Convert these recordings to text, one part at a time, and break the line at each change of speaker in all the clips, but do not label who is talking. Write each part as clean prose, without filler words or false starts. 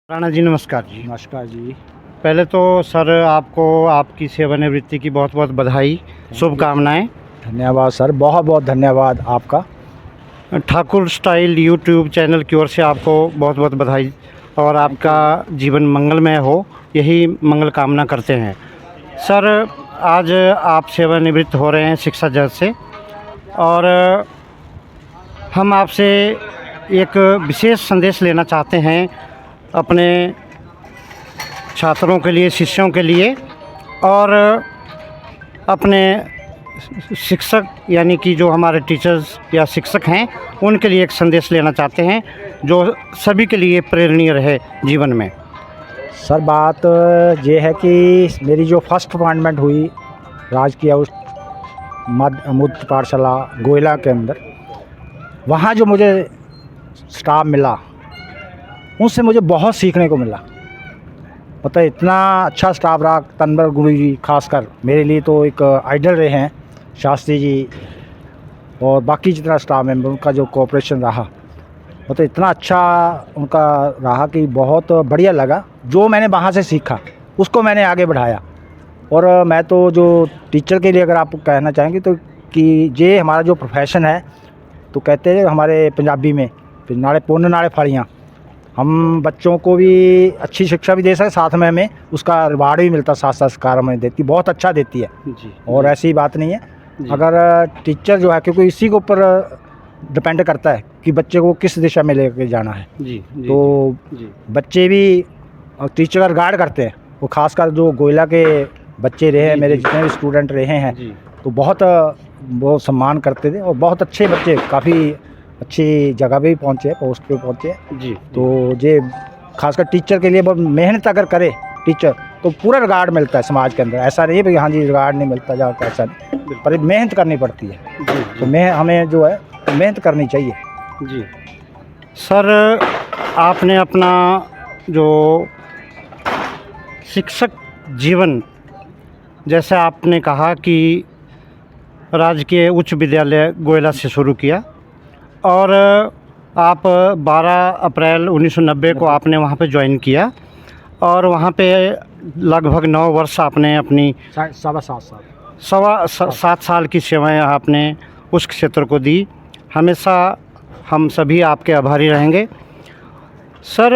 राणा जी नमस्कार जी।
नमस्कार जी।
पहले तो सर आपको आपकी सेवानिवृत्ति की बहुत बहुत बधाई, शुभकामनाएं।
धन्यवाद सर, बहुत बहुत धन्यवाद आपका।
ठाकुर स्टाइल यूट्यूब चैनल की ओर से आपको बहुत बहुत बधाई और आपका जीवन मंगलमय हो, यही मंगल कामना करते हैं। सर आज आप सेवानिवृत्त हो रहे हैं शिक्षा जगत से और हम आपसे एक विशेष संदेश लेना चाहते हैं अपने छात्रों के लिए, शिष्यों के लिए और अपने शिक्षक यानी कि जो हमारे टीचर्स या शिक्षक हैं उनके लिए एक संदेश लेना चाहते हैं जो सभी के लिए प्रेरणीय रहे जीवन में।
सर बात ये है कि मेरी जो फर्स्ट अपॉइंटमेंट हुई राजकीय उच्च मध्य पाठशाला गोयला के अंदर, वहाँ जो मुझे स्टाफ मिला उनसे मुझे बहुत सीखने को मिला। पता है इतना अच्छा स्टाफ रहा। तनवर गुरु जी खासकर मेरे लिए तो एक आइडल रहे हैं, शास्त्री जी और बाकी जितना स्टाफ मेंबर, उनका जो कोऑपरेशन रहा मतलब इतना अच्छा उनका रहा कि बहुत बढ़िया लगा। जो मैंने वहाँ से सीखा उसको मैंने आगे बढ़ाया। और मैं तो जो टीचर के लिए अगर आप कहना चाहेंगे तो कि ये हमारा जो प्रोफेशन है, तो कहते हैं हमारे पंजाबी में नाले पुन्न नाले फलियाँ, हम बच्चों को भी अच्छी शिक्षा भी दे सकते, साथ में हमें उसका रिवार्ड भी मिलता, साथ संस्कार हमें देती, बहुत अच्छा देती है
जी।
और ऐसी बात नहीं है। अगर टीचर जो है, क्योंकि इसी के ऊपर डिपेंड करता है कि बच्चे को किस दिशा में लेकर जाना है।
जी, जी,
तो
जी।
बच्चे भी टीचर का रिगार्ड करते हैं। वो खासकर जो गोयला के बच्चे रहे हैं, मेरे जितने भी स्टूडेंट रहे हैं, तो बहुत वो सम्मान करते थे और बहुत अच्छे बच्चे काफ़ी अच्छी जगह पे भी पहुँचे, पोस्ट पे पहुँचे
जी।
तो ये खासकर टीचर के लिए बहुत मेहनत अगर करे टीचर तो पूरा रिगार्ड मिलता है समाज के अंदर। ऐसा नहीं है कि हाँ जी रिगार्ड नहीं मिलता जा, ऐसा नहीं, पर मेहनत करनी पड़ती है।
जी,
तो हमें जो है मेहनत करनी चाहिए।
जी। सर आपने अपना जो शिक्षक जीवन, जैसे आपने कहा कि राजकीय उच्च विद्यालय गोयला से शुरू किया और आप 12 अप्रैल 1990 को आपने वहाँ पे ज्वाइन किया और वहाँ पे लगभग 9 वर्ष आपने अपनी सवा 7 साल की सेवाएं आपने उस क्षेत्र को दी। हमेशा हम सभी आपके आभारी रहेंगे। सर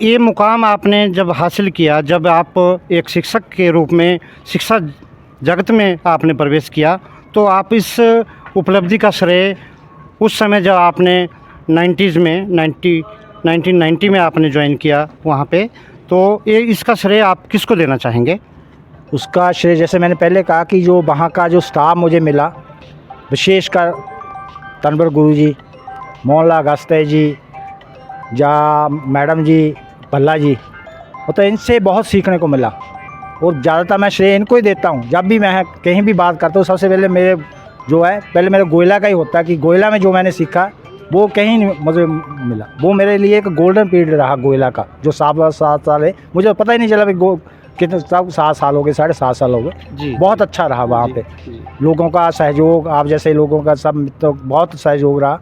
ये मुकाम आपने जब हासिल किया, जब आप एक शिक्षक के रूप में शिक्षा जगत में आपने प्रवेश किया, तो आप इस उपलब्धि का श्रेय उस समय जब आपने 1990 में आपने ज्वाइन किया वहाँ पे, तो ये इसका श्रेय आप किसको देना चाहेंगे?
उसका श्रेय जैसे मैंने पहले कहा कि जो वहाँ का जो स्टाफ मुझे मिला, विशेषकर तनवर गुरु जी, मोहनलाल गास्ते जी या मैडम जी, भल्ला जी, तो इनसे बहुत सीखने को मिला और ज़्यादातर मैं श्रेय इनको ही देता हूँ। जब भी मैं कहीं भी बात करता हूँ सबसे पहले मेरे जो है पहले मेरे गोयला का ही होता है कि गोयला में जो मैंने सीखा वो कहीं नहीं मुझे मिला। वो मेरे लिए एक गोल्डन पीरियड रहा गोयला का, जो 7 साल है। मुझे पता ही नहीं चला कि कितने 7 साल हो गए, 7.5 साल हो गए। बहुत अच्छा रहा वहाँ पे। लोगों का सहयोग, आप जैसे लोगों का सब तो बहुत सहयोग रहा,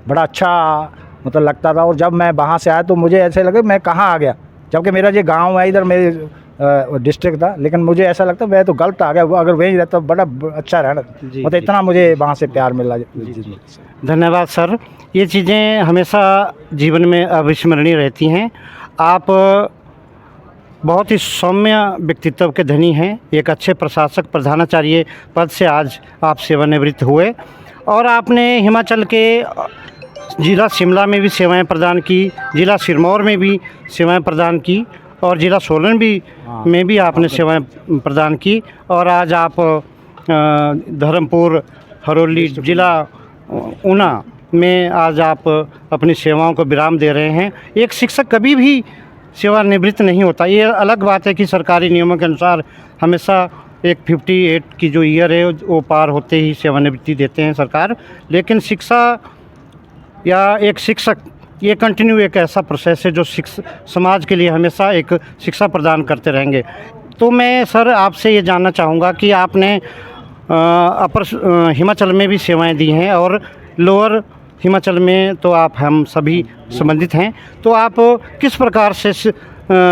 बड़ा अच्छा मतलब लगता था। और जब मैं वहाँ से आया तो मुझे ऐसे लगे मैं कहाँ आ गया, जबकि मेरा ये गाँव है, इधर मेरे डिस्ट्रिक्ट था, लेकिन मुझे ऐसा लगता मैं तो गलत आ गया। वो अगर वहीं रहता बड़ा अच्छा रहना, मतलब इतना मुझे वहाँ से प्यार मिला।
धन्यवाद सर। ये चीज़ें हमेशा जीवन में अविस्मरणीय रहती हैं। आप बहुत ही सौम्य व्यक्तित्व के धनी हैं। एक अच्छे प्रशासक, प्रधानाचार्य पद से आज आप सेवानिवृत्त हुए और आपने हिमाचल के ज़िला शिमला में भी सेवाएं प्रदान की, ज़िला सिरमौर में भी सेवाएं प्रदान की और ज़िला सोलन में भी आपने सेवाएं प्रदान की और आज आप धर्मपुर, हरोली, ज़िला ऊना में आज आप अपनी सेवाओं को विराम दे रहे हैं। एक शिक्षक कभी भी सेवानिवृत्त नहीं होता। ये अलग बात है कि सरकारी नियमों के अनुसार हमेशा एक 58 की जो ईयर है वो पार होते ही सेवानिवृत्ति देते हैं सरकार, लेकिन शिक्षा या एक शिक्षक ये कंटिन्यू एक ऐसा प्रोसेस है जो समाज के लिए हमेशा एक शिक्षा प्रदान करते रहेंगे। तो मैं सर आपसे ये जानना चाहूँगा कि आपने अपर हिमाचल में भी सेवाएं दी हैं और लोअर हिमाचल में तो आप हम सभी संबंधित हैं, तो आप किस प्रकार से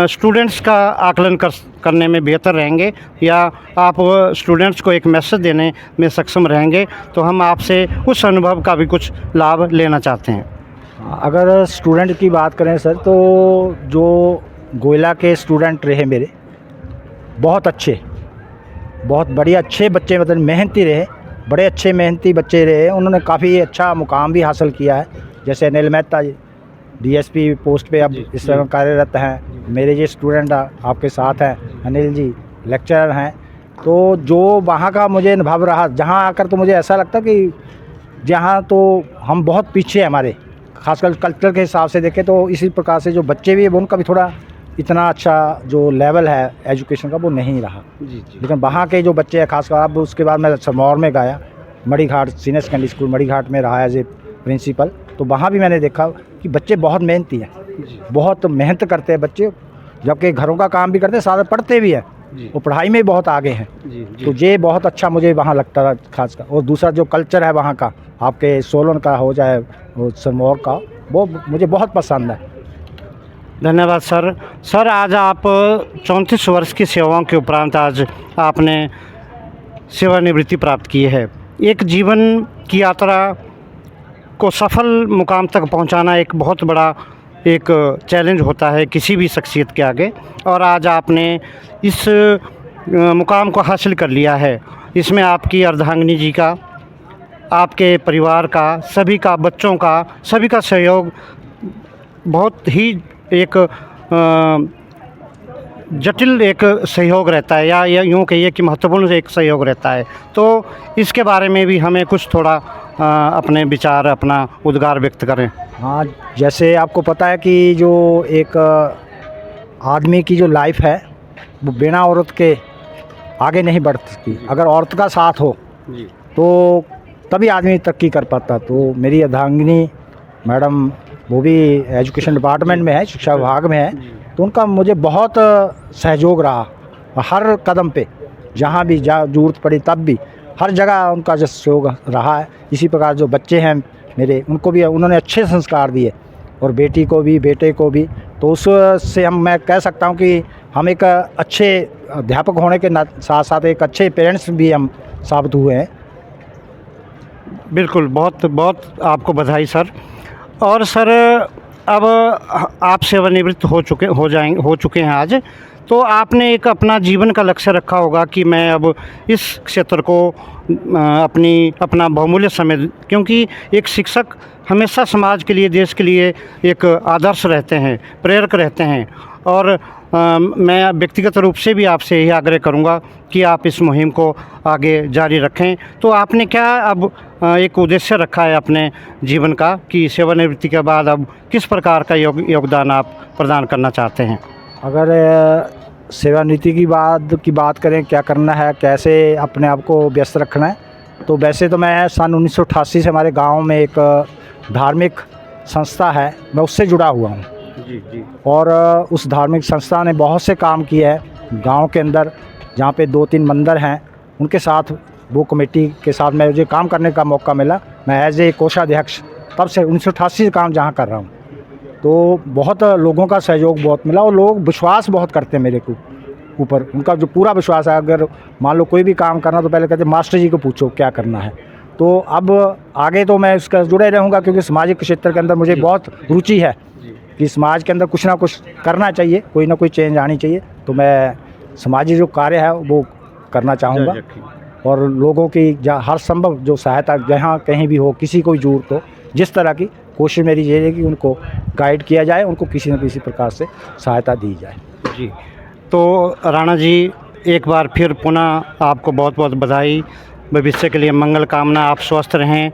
स्टूडेंट्स का आकलन करने में बेहतर रहेंगे, या आप स्टूडेंट्स को एक मैसेज देने में सक्षम रहेंगे? तो हम आपसे उस अनुभव का भी कुछ लाभ लेना चाहते हैं।
अगर स्टूडेंट की बात करें सर, तो जो गोयला के स्टूडेंट रहे मेरे, बहुत अच्छे, बहुत बढ़िया अच्छे बच्चे, मतलब मेहनती रहे, बड़े अच्छे मेहनती बच्चे रहे। उन्होंने काफ़ी अच्छा मुकाम भी हासिल किया है। जैसे अनिल मेहता जी डीएसपी पोस्ट पे अब इस समय कार्यरत हैं। मेरे ये स्टूडेंट आपके साथ हैं, अनिल जी लेक्चरर हैं। तो जो वहाँ का मुझे अनुभव रहा, जहाँ आकर तो मुझे ऐसा लगता कि जहाँ तो हम बहुत पीछे हैं हमारे, खासकर कल्चर के हिसाब से देखें तो इसी प्रकार से जो बच्चे भी हैं उनका भी थोड़ा इतना अच्छा जो लेवल है एजुकेशन का वो नहीं रहा। लेकिन वहाँ के जो बच्चे हैं खासकर, अब उसके बाद मैं सिरमौर में गया, मड़ी घाट सीनियर सेकेंडरी स्कूल मड़ी घाट में रहा एज ए प्रिंसिपल। तो वहाँ भी मैंने देखा कि बच्चे बहुत मेहनती हैं, बहुत मेहनत करते हैं बच्चे, जबकि घरों का काम भी करते हैं, साथ पढ़ते भी हैं, वो पढ़ाई में बहुत आगे हैं। तो ये बहुत अच्छा मुझे वहाँ लगता था खासकर। और दूसरा जो कल्चर है वहाँ का, आपके सोलन का हो चाहे वो सिरमौर का, वो मुझे बहुत पसंद है।
धन्यवाद सर। सर, आज आप 34 वर्ष की सेवाओं के उपरांत आज आपने सेवानिवृत्ति प्राप्त की है। एक जीवन की यात्रा को सफल मुकाम तक पहुंचाना एक बहुत बड़ा एक चैलेंज होता है किसी भी शख्सियत के आगे, और आज आपने इस मुकाम को हासिल कर लिया है। इसमें आपकी अर्धांगिनी जी का, आपके परिवार का, सभी का, बच्चों का, सभी का सहयोग बहुत ही एक जटिल एक सहयोग रहता है, या यूँ कहिए कि महत्वपूर्ण एक सहयोग रहता है। तो इसके बारे में भी हमें कुछ थोड़ा अपने विचार, अपना उद्गार व्यक्त करें।
हाँ, जैसे आपको पता है कि जो एक आदमी की जो लाइफ है वो बिना औरत के आगे नहीं बढ़ सकती। अगर औरत का साथ हो तो तभी आदमी तरक्की कर पाता। तो मेरी अर्धांगिनी मैडम, वो भी एजुकेशन डिपार्टमेंट में है, शिक्षा विभाग में है, तो उनका मुझे बहुत सहयोग रहा। हर कदम पे जहाँ भी ज़रूरत पड़ी तब भी हर जगह उनका जो सहयोग रहा है। इसी प्रकार जो बच्चे हैं मेरे, उनको भी उन्होंने अच्छे संस्कार दिए, और बेटी को भी बेटे को भी। तो उससे मैं कह सकता हूँ कि हम एक अच्छे अध्यापक होने के साथ साथ एक अच्छे पेरेंट्स भी हम साबित हुए हैं।
बिल्कुल, बहुत बहुत आपको बधाई सर। और सर, अब आप सेवानिवृत्त हो चुके हैं आज, तो आपने एक अपना जीवन का लक्ष्य रखा होगा कि मैं अब इस क्षेत्र को अपना बहुमूल्य समय, क्योंकि एक शिक्षक हमेशा समाज के लिए, देश के लिए एक आदर्श रहते हैं, प्रेरक रहते हैं। और मैं व्यक्तिगत रूप से भी आपसे यही आग्रह करूंगा कि आप इस मुहिम को आगे जारी रखें। तो आपने क्या अब एक उद्देश्य रखा है अपने जीवन का कि सेवानिवृत्ति के बाद अब किस प्रकार का योगदान आप प्रदान करना चाहते हैं?
अगर सेवानिवृत्ति की बात करें, क्या करना है, कैसे अपने आप को व्यस्त रखना है, तो वैसे तो मैं सन 1988 से हमारे गांव में एक धार्मिक संस्था है, मैं उससे जुड़ा हुआ हूँ।
जी।
और उस धार्मिक संस्था ने बहुत से काम किए हैं गांव के अंदर, जहाँ पे 2-3 मंदिर हैं, उनके साथ वो कमेटी के साथ मैं मुझे काम करने का मौका मिला। मैं एज ए कोषाध्यक्ष तब से 1988 से काम जहाँ कर रहा हूँ। तो बहुत लोगों का सहयोग बहुत मिला, और लोग विश्वास बहुत करते हैं मेरे को ऊपर, उनका जो पूरा विश्वास है। अगर मान लो कोई भी काम करना तो पहले कहते मास्टर जी को पूछो क्या करना है। तो अब आगे तो मैं उसका जुड़े रहूँगा, क्योंकि सामाजिक क्षेत्र के अंदर मुझे बहुत रुचि है कि समाज के अंदर कुछ ना कुछ करना चाहिए, कोई ना कोई चेंज आनी चाहिए। तो मैं समाजिक जो कार्य है वो करना चाहूँगा, और लोगों की हर संभव जो सहायता जहाँ कहीं भी हो, किसी को जरूरत हो, जिस तरह की कोशिश मेरी ये है कि उनको गाइड किया जाए, उनको किसी न किसी प्रकार से सहायता दी जाए।
जी, तो राणा जी, एक बार फिर पुनः आपको बहुत बहुत बधाई। भविष्य के लिए मंगल कामना। आप स्वस्थ रहें।